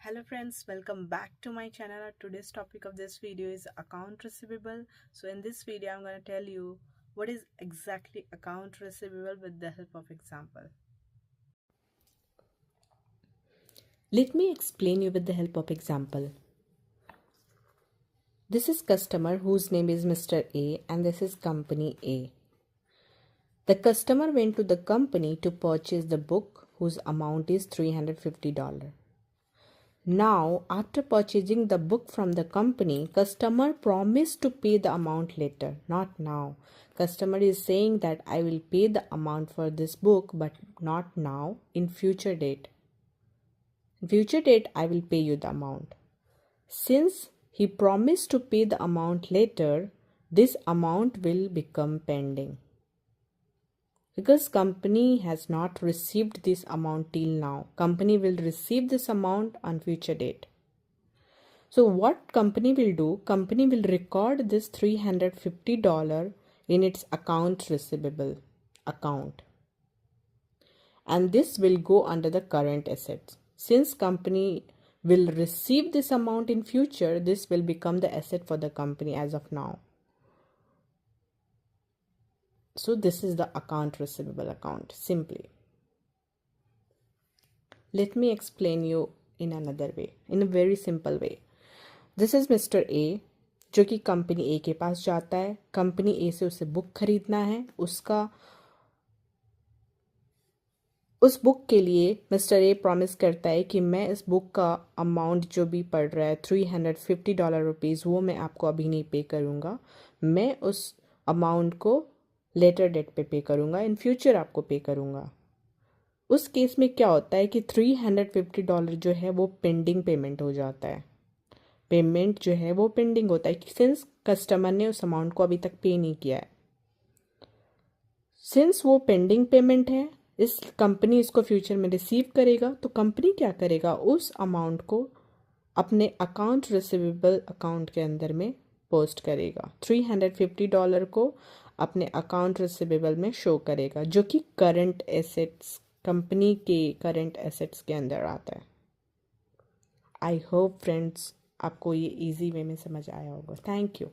Hello friends, welcome back to my channel. Today's topic of this video is account receivable. So in this video I'm going to tell you what is exactly account receivable with the help of example. Let me explain you with the help of example. This is customer whose name is Mr. A and this is company A. The customer went to the company to purchase the book whose amount is $350. Now, after purchasing the book from the company, customer promised to pay the amount later, not now. Customer is saying that I will pay the amount for this book but not now, in future date. In future date, I will pay you the amount. Since he promised to pay the amount later, this amount will become pending. Because company has not received this amount till now. Company will receive this amount on future date. So what company will do? Company will record this $350 in its account receivable account. And this will go under the current assets. Since company will receive this amount in future, this will become the asset for the company as of now. So this is the account receivable account, simply. Let me explain you in another way, in a very simple way. This is Mr. A, जो कि company ए के पास जाता है. Company ए से उसे book खरीदना है. उस बुक के लिए मिस्टर ए प्रॉमिस करता है कि मैं इस बुक का अमाउंट जो भी पड़ रहा है $350 वो मैं आपको अभी नहीं पे करूँगा. मैं उस अमाउंट को लेटर डेट पे करूँगा, इन फ्यूचर आपको पे करूँगा. उस केस में क्या होता है कि $350 जो है वो पेंडिंग पेमेंट हो जाता है. पेमेंट जो है वो पेंडिंग होता है सिंस कस्टमर ने उस अमाउंट को अभी तक पे नहीं किया है. सिंस वो पेंडिंग पेमेंट है, इस कंपनी इसको फ्यूचर में रिसीव करेगा, तो कंपनी क्या करेगा, उस अमाउंट को अपने अकाउंट रिसीवेबल अकाउंट के अंदर में पोस्ट करेगा. $350 को अपने अकाउंट रिसीवेबल में शो करेगा, जो कि करंट एसेट्स, कंपनी के करंट एसेट्स के अंदर आता है. आई होप फ्रेंड्स आपको ये इजी वे में समझ आया होगा. Thank you.